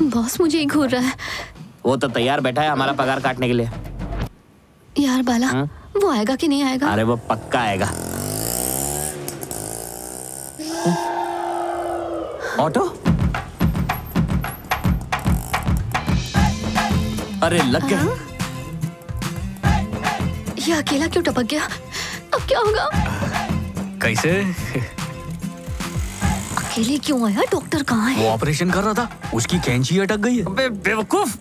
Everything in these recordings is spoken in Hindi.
बॉस मुझे ही घूर रहा है। वो तो तैयार बैठा है हमारा पगार काटने के लिए। यार बाला, वो आएगा कि नहीं आएगा? अरे वो पक्का आएगा। ऑटो? अरे लग गया। ये अकेला क्यों टपक गया? अब क्या होगा? कैसे? अकेले क्यों आया? डॉक्टर कहाँ है? वो ऑपरेशन कर रहा था, उसकी कैंची अटक गई है। बेवकूफ।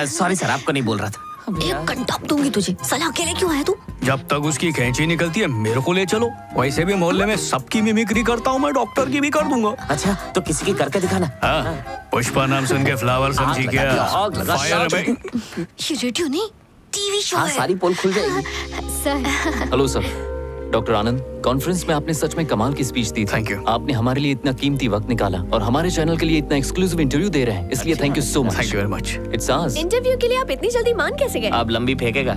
सॉरी सर, आपको नहीं बोल रहा था। एक घंटा दूंगी तुझे। साला अकेले क्यों आया तू? जब तक उसकी कैंची निकलती है मेरे को ले चलो। वैसे भी मोहल्ले में सबकी मिमिक्री करता हूँ मैं, डॉक्टर की भी कर दूंगा। अच्छा तो किसी की करके दिखाना। हाँ, पुष्पा नाम सुन के फ्लावर समझी क्या? फायर भाई। ये रेडियो नहीं, टीवी शो है। सारी पोल खुल जाएगी। सर। Hello sir. डॉक्टर आनंद, कॉन्फ्रेंस में आपने सच में कमाल की स्पीच दी थी। Thank you. आपने हमारे लिए इतना कीमती वक्त निकाला और हमारे चैनल के लिए इतना एक्सक्लूसिव इंटरव्यू दे रहे हैं, इसलिए thank you so much. Thank you very much. It's hours. Interview के लिए आप इतनी जल्दी मान कैसे गए? आप लंबी फेंकेगा।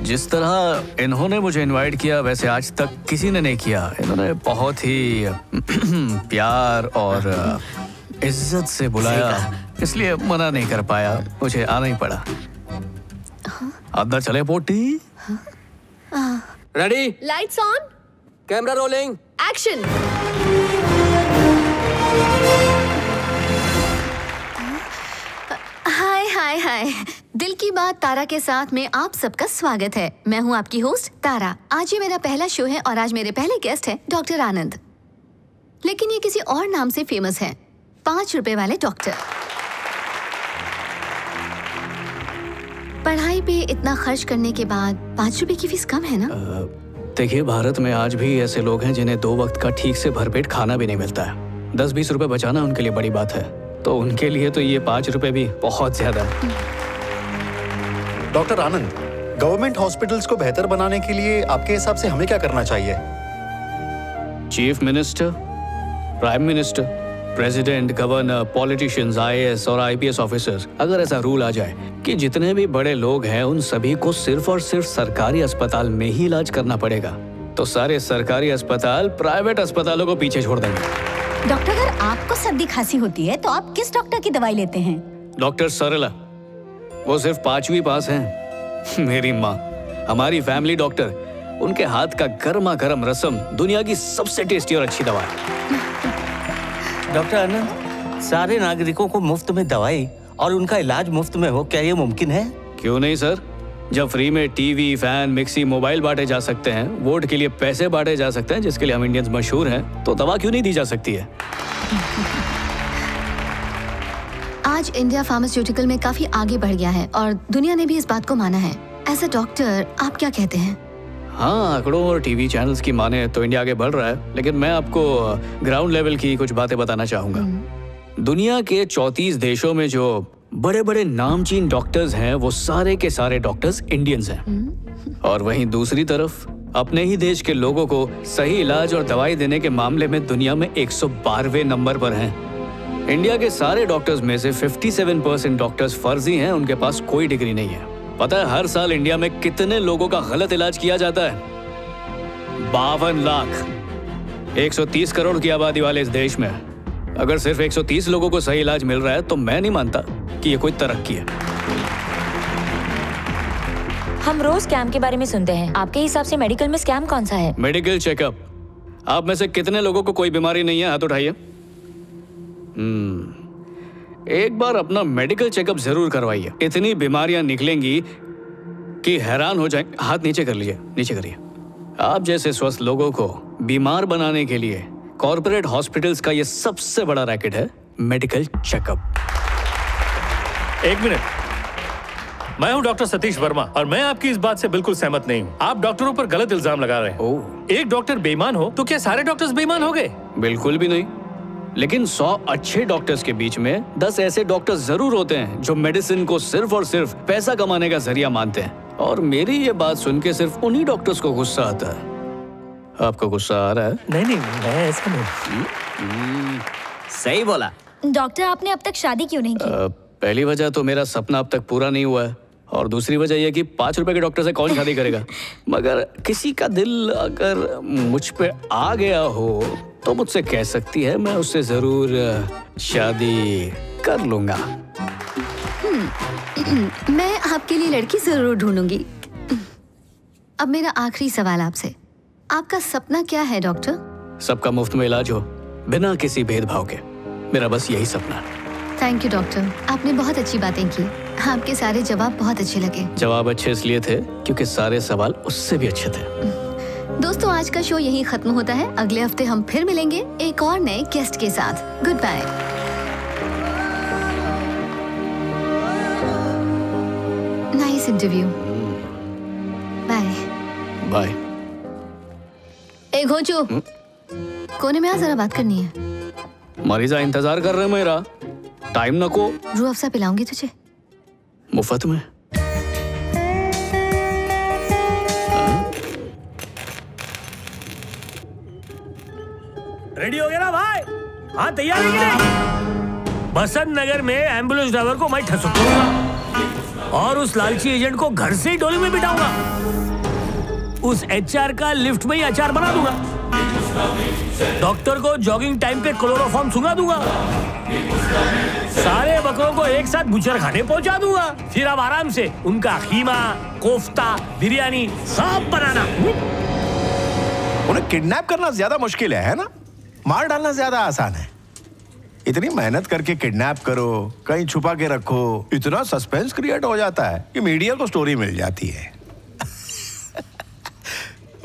जिस तरह इन्होंने मुझे इनवाइट किया वैसे आज तक किसी ने नहीं किया। इन्होंने बहुत ही प्यार और इज्जत से बुलाया, इसलिए मना नहीं कर पाया, मुझे आना ही पड़ा। अंदर चले पोटी। Ready? Lights on, camera rolling, action. Hi hi hi, दिल की बात तारा के साथ में आप सबका स्वागत है। मैं हूँ आपकी होस्ट तारा। आज ये मेरा पहला शो है और आज मेरे पहले गेस्ट हैं डॉक्टर आनंद, लेकिन ये किसी और नाम से फेमस हैं, 5 रुपए वाले डॉक्टर। पढ़ाई पे इतना खर्च करने के बाद 5 रुपए की फीस कम है ना? देखिए, भारत में आज भी ऐसे लोग हैं जिन्हें 2 वक्त का ठीक से भरपेट खाना भी नहीं मिलता है। 10-20 रुपए बचाना उनके लिए बड़ी बात है, तो उनके लिए तो ये 5 रुपए भी बहुत ज्यादा है। डॉक्टर आनंद, गवर्नमेंट हॉस्पिटल्स को बेहतर बनाने के लिए आपके हिसाब से हमें क्या करना चाहिए? Chief minister, prime minister, president, governor, politicians, IAS और IPS ऑफिसर्स, अगर ऐसा रूल आ जाए कि जितने भी बड़े लोग हैं उन सभी को सिर्फ और सिर्फ सरकारी अस्पताल में ही इलाज करना पड़ेगा, तो सारे सरकारी अस्पताल प्राइवेट अस्पतालों को पीछे छोड़ देंगे। डॉक्टर, अगर आपको सर्दी खांसी होती है तो आप किस डॉक्टर की दवाई लेते हैं? डॉक्टर सरला, वो सिर्फ 5वीं पास हैं। मेरी माँ, हमारी फैमिली डॉक्टर, उनके हाथ का गर्मा गर्म रसम दुनिया की सबसे टेस्टी और अच्छी दवा है। डॉक्टर आनंद, सारे नागरिकों को मुफ्त में दवाई और उनका इलाज मुफ्त में हो, क्या ये मुमकिन है? क्यों नहीं सर, जब फ्री में टीवी, फैन, मिक्सी, मोबाइल बांटे जा सकते हैं, वोट के लिए पैसे बांटे जा सकते हैं जिसके लिए हम इंडियंस मशहूर हैं, तो दवा क्यों नहीं दी जा सकती है? आज इंडिया फार्मास्यूटिकल में काफी आगे बढ़ गया है और दुनिया ने भी इस बात को माना है। एज अ डॉक्टर आप क्या कहते हैं? हाँ, आंकड़ों और टीवी चैनल्स की माने तो इंडिया आगे बढ़ रहा है, लेकिन मैं आपको ग्राउंड लेवल की कुछ बातें बताना चाहूंगा। दुनिया के 34 देशों में जो बड़े बड़े नामचीन डॉक्टर्स हैं वो सारे के सारे डॉक्टर्स इंडियंस हैं। और वहीं दूसरी तरफ अपने ही देश के लोगों को सही इलाज और दवाई देने के मामले में दुनिया में 112वें नंबर पर हैं। इंडिया के सारे डॉक्टर्स में से 57% डॉक्टर्स फर्जी हैं, उनके पास कोई डिग्री नहीं है। पता है हर साल इंडिया में कितने लोगों का गलत इलाज किया जाता है? 52 लाख। 130 करोड़ की आबादी वाले इस देश में अगर सिर्फ 130 लोगों को सही इलाज मिल रहा है तो मैं नहीं मानता कि ये कोई तरक्की है। हम रोज स्कैम के बारे में सुनते हैं, आपके हिसाब से मेडिकल में स्कैम कौन सा है? Medical checkup. आप में से कितने लोगों को कोई बीमारी नहीं है? हाथ उठाइए। एक बार अपना मेडिकल चेकअप जरूर करवाइए, इतनी बीमारियां निकलेंगी कि हैरान हो जाएंगे। हाथ नीचे कर लीजिए, नीचे करिए। आप जैसे स्वस्थ लोगों को बीमार बनाने के लिए कॉर्पोरेट हॉस्पिटल्स का ये सबसे बड़ा रैकेट है मेडिकल चेकअप। एक मिनट, मैं हूं डॉक्टर सतीश वर्मा और मैं आपकी इस बात से बिल्कुल सहमत नहीं हूं। आप डॉक्टरों पर गलत इल्जाम लगा रहे हैं। एक डॉक्टर बेईमान हो तो क्या सारे डॉक्टर्स बेईमान हो गए? बिल्कुल भी नहीं, लेकिन 100 अच्छे डॉक्टर्स के बीच में 10 ऐसे डॉक्टर्स जरूर होते हैं जो मेडिसिन को सिर्फ और सिर्फ पैसा कमाने का जरिया मानते हैं। और मेरी ये बात सुन के सिर्फ उन्हीं डॉक्टर्स को गुस्सा आता है। आपको गुस्सा आ रहा है? नहीं, मैं ऐसा नहीं। सही बोला। डॉक्टर, आपने अब तक शादी क्यों नहीं की? पहली वजह तो मेरा सपना अब तक पूरा नहीं हुआ है, और दूसरी वजह यह कि 5 रुपए के डॉक्टर से कौन शादी करेगा। मगर किसी का दिल अगर मुझ पे आ गया हो तो मुझसे कह सकती है, मैं उससे जरूर शादी कर लूंगा। मैं आपके लिए लड़की जरूर ढूंढूंगी। अब मेरा आखिरी सवाल आपसे, आपका सपना क्या है डॉक्टर? सबका मुफ्त में इलाज हो, बिना किसी भेदभाव के। मेरा बस यही सपना है। थैंक यू डॉक्टर, आपने बहुत अच्छी बातें की। आपके सारे जवाब बहुत अच्छे लगे। जवाब अच्छे इसलिए थे क्योंकि सारे सवाल उससे भी अच्छे थे। दोस्तों, आज का शो यहीं खत्म होता है। अगले हफ्ते हम फिर मिलेंगे एक और नए गेस्ट के साथ। Goodbye. Nice interview. Bye bye. एक घोंचू, कोने में आ, जरा बात करनी है। मरीजा इंतजार कर रहे हैं मेरा। टाइम नको। रूह अफ़ज़ा पिलाऊंगी तुझे मुफ्त में। रेडी हो गया ना भाई? हाँ, तैयार है कि नहीं? बसंत नगर में एम्बुलेंस ड्राइवर को मैं ठसूंगा और उस लालची एजेंट को घर से ही डोली में बिठाऊंगा। उस एचआर का लिफ्ट में ही अचार बना दूंगा। डॉक्टर को जॉगिंग टाइम पे क्लोरोफॉर्म सुंघा दूंगा। सारे बकरों को एक साथ बुचर खाने पहुंचा दूंगा। फिर अब आराम से उनका खीमा, कोफ्ता, बिरयानी सब बनाना। उन्हें किडनैप करना ज्यादा मुश्किल है ना? मार डालना ज्यादा आसान है। इतनी मेहनत करके किडनैप करो, कहीं छुपा के रखो, इतना सस्पेंस क्रिएट हो जाता है कि मीडिया को स्टोरी मिल जाती है।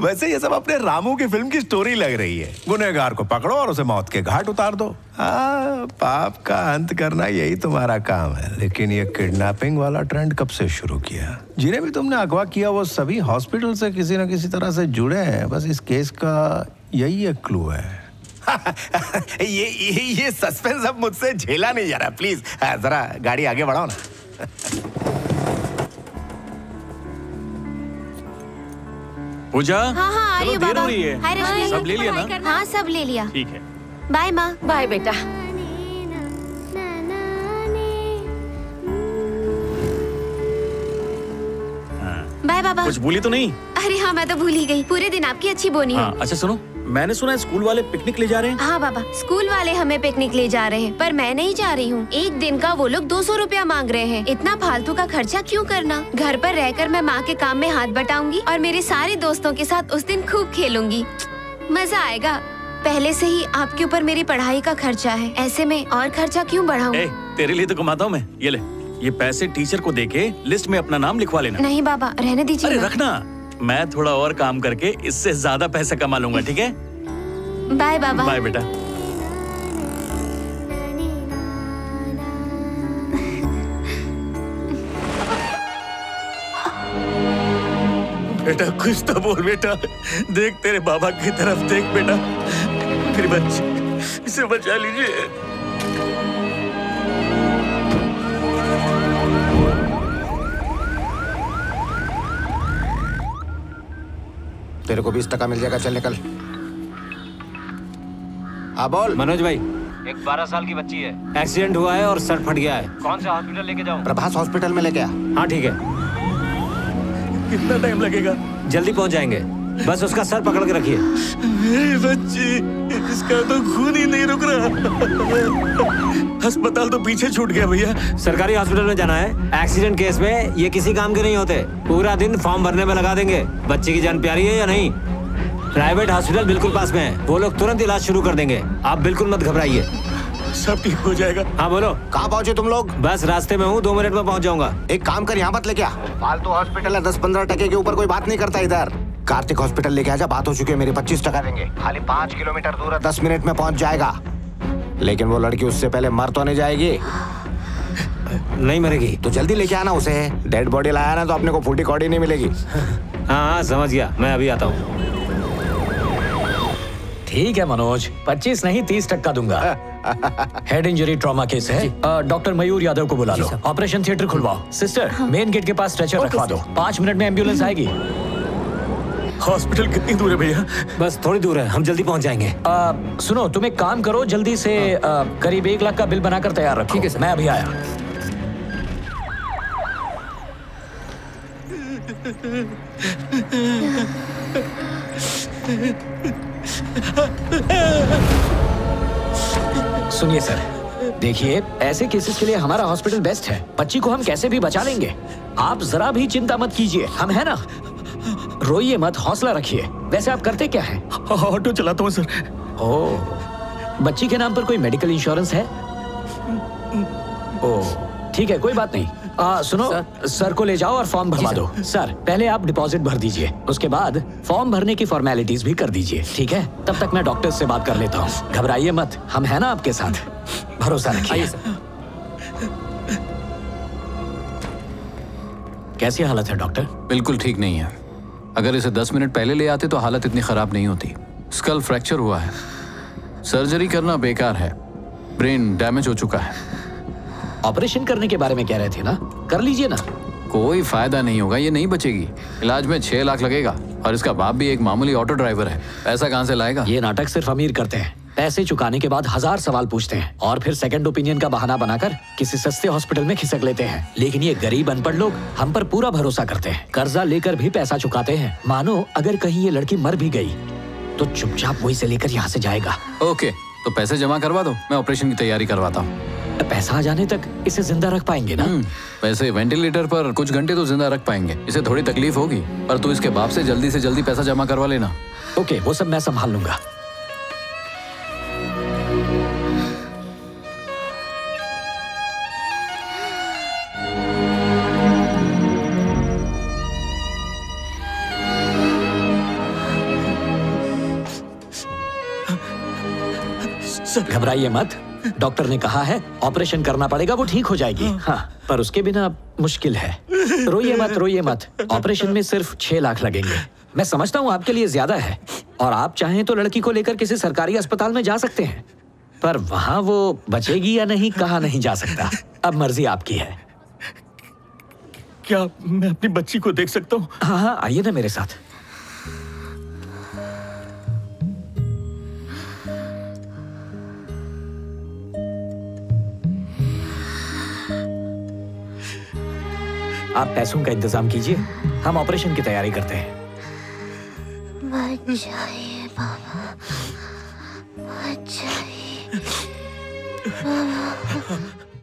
वैसे ये सब अपने रामू की फिल्म की स्टोरी लग रही है। गुनहगार को पकड़ो और उसे मौत के घाट उतार दो। पाप का अंत करना यही तुम्हारा काम है। लेकिन ये किडनैपिंग वाला ट्रेंड कब से शुरू किया? जिन्हें भी तुमने अगवा किया वो सभी हॉस्पिटल से किसी न किसी तरह से जुड़े हैं। बस इस केस का यही एक क्लू है। ये सस्पेंस अब मुझसे झेला नहीं जा रहा। प्लीज जरा गाड़ी आगे बढ़ाओ ना। पूजा, हाँ हाँ, आ रही हूँ बाबा। हाय रश्मि, सब ले लिया ना? हाँ, सब ले लिया। ठीक है। बाय माँ। बाय बेटा। बाय बाबा। कुछ भूली तो नहीं? अरे हाँ, मैं तो भूल ही गई। पूरे दिन आपकी अच्छी बोनी है। अच्छा सुनो, मैंने सुना है स्कूल वाले पिकनिक ले जा रहे हैं। हाँ बाबा, स्कूल वाले हमें पिकनिक ले जा रहे हैं, पर मैं नहीं जा रही हूँ। एक दिन का वो लोग 200 रुपया मांग रहे हैं। इतना फालतू का खर्चा क्यों करना? घर पर रहकर मैं माँ के काम में हाथ बटाऊंगी और मेरे सारे दोस्तों के साथ उस दिन खूब खेलूंगी। मजा आएगा। पहले से ही आपके ऊपर मेरी पढ़ाई का खर्चा है, ऐसे में और खर्चा क्यों बढ़ाऊं? तेरे लिए तो कमाता हूँ मैं। ये ले, ये पैसे टीचर को देके लिस्ट में अपना नाम लिखवा लेना। नहीं बाबा, रहने दीजिए। अरे रखना, मैं थोड़ा और काम करके इससे ज्यादा पैसे कमा लूंगा। ठीक है? बाय बाबा। बाय बेटा। बेटा कुछ तो बोल बेटा। देख तेरे बाबा की तरफ देख बेटा। मेरे बच्चे, इसे बचा लीजिए। तेरे को 20% मिल जाएगा। चल निकल। बोल। मनोज भाई, एक 12 साल की बच्ची है, एक्सीडेंट हुआ है और सर फट गया है। कौन सा हॉस्पिटल लेके जाऊं? प्रभास हॉस्पिटल में लेके आ। हाँ ठीक है। कितना टाइम लगेगा? जल्दी पहुंच जाएंगे, बस उसका सर पकड़ के रखिए। मेरी बच्ची, इसका तो खून ही नहीं रुक रहा। अस्पताल तो पीछे छूट गया भैया। सरकारी हॉस्पिटल में जाना है। एक्सीडेंट केस में ये किसी काम के नहीं होते। पूरा दिन फॉर्म भरने में लगा देंगे। बच्चे की जान प्यारी है या नहीं? प्राइवेट हॉस्पिटल बिल्कुल पास में है, वो लोग तुरंत इलाज शुरू कर देंगे। आप बिल्कुल मत घबराइए, सब ठीक हो जाएगा। हाँ बोलो। कहाँ पहुँचे तुम लोग? बस रास्ते में हूँ, 2 मिनट में पहुँच जाऊंगा। एक काम कर, यहाँ मत लेके आ। फालतू हॉस्पिटल है, 10-15% के ऊपर कोई बात नहीं करता इधर। कार्तिक हॉस्पिटल लेके आजा, बात हो चुकी है मेरी। 25% देंगे। खाली 5 किलोमीटर दूर है, 10 मिनट में पहुँच जाएगा। लेकिन वो लड़की उससे पहले मर तो नहीं जाएगी? नहीं मरेगी। तो जल्दी लेके आना उसे। डेड बॉडी लाया ना तो अपने को फूटी कौड़ी नहीं मिलेगी। हाँ समझ गया, मैं अभी आता हूँ। ठीक है मनोज, 25 नहीं 30% दूंगा। हेड इंजरी ट्रॉमा केस है। डॉक्टर मयूर यादव को बुला लो। ऑपरेशन थिएटर खुलवाओ। सिस्टर, मेन गेट के पास स्ट्रेचर रखवा दो। 5 मिनट में एम्बुलेंस आएगी। हॉस्पिटल कितनी दूर है भैया? बस थोड़ी दूर है, हम जल्दी पहुंच जाएंगे। सुनो, तुम एक काम करो, जल्दी से करीब 1 लाख का बिल बनाकर तैयार रखो। ठीक है सर, मैं अभी आया। सुनिए सर, देखिए ऐसे केसेस के लिए हमारा हॉस्पिटल बेस्ट है। बच्ची को हम कैसे भी बचा लेंगे, आप जरा भी चिंता मत कीजिए, हम है ना। रोइए मत, हौसला रखिए। वैसे आप करते क्या हैं? ऑटो चलाता हूँ सर। ओह, बच्ची के नाम पर कोई मेडिकल इंश्योरेंस है? ओह ठीक है, कोई बात नहीं। सुनो सर को ले जाओ और फॉर्म भरवा दो। सर पहले आप डिपॉजिट भर दीजिए, उसके बाद फॉर्म भरने की फॉर्मेलिटीज भी कर दीजिए, ठीक है? तब तक मैं डॉक्टर से बात कर लेता हूँ। घबराइए मत, हम है ना आपके साथ, भरोसा रखिए। कैसी हालत है डॉक्टर? बिल्कुल ठीक नहीं है। अगर इसे 10 मिनट पहले ले आते तो हालत इतनी खराब नहीं होती। स्कल फ्रैक्चर हुआ है, सर्जरी करना बेकार है, ब्रेन डैमेज हो चुका है। ऑपरेशन करने के बारे में कह रहे थे ना, कर लीजिए ना। कोई फायदा नहीं होगा, ये नहीं बचेगी। इलाज में 6 लाख लगेगा और इसका बाप भी एक मामूली ऑटो ड्राइवर है, पैसा कहाँ से लाएगा? ये नाटक सिर्फ अमीर करते हैं, पैसे चुकाने के बाद 1000 सवाल पूछते हैं और फिर सेकंड ओपिनियन का बहाना बनाकर किसी सस्ते हॉस्पिटल में खिसक लेते हैं। लेकिन ये गरीब अनपढ़ लोग हम पर पूरा भरोसा करते हैं, कर्जा लेकर भी पैसा चुकाते हैं। मानो अगर कहीं ये लड़की मर भी गई तो चुपचाप वही से लेकर यहाँ से जाएगा। ओके, तो पैसे जमा करवा दो, मैं ऑपरेशन की तैयारी करवाता हूँ। पैसा आ जाने तक इसे जिंदा रख पाएंगे ना? वैसे वेंटिलेटर पर कुछ घंटे तो जिंदा रख पाएंगे, इसे थोड़ी तकलीफ होगी, पर तू इसके बाप से जल्दी पैसा जमा करवा लेना। ओके, वो सब मैं संभाल लूंगा। घबराइए मत, डॉक्टर ने कहा है ऑपरेशन करना पड़ेगा, वो ठीक हो जाएगी। हाँ, पर उसके बिना मुश्किल है। रोइए मत, ऑपरेशन में सिर्फ 6 लाख लगेंगे। मैं समझता हूँ आपके लिए ज्यादा है और आप चाहें तो लड़की को लेकर किसी सरकारी अस्पताल में जा सकते हैं, पर वहां वो बचेगी या नहीं कहा नहीं जा सकता। अब मर्जी आपकी है। क्या मैं अपनी बच्ची को देख सकता हूँ? हाँ, आइए ना मेरे साथ। आप पैसों का इंतजाम कीजिए, हम ऑपरेशन की तैयारी करते हैं। बचाइए बाबा, बचाइए बाबा।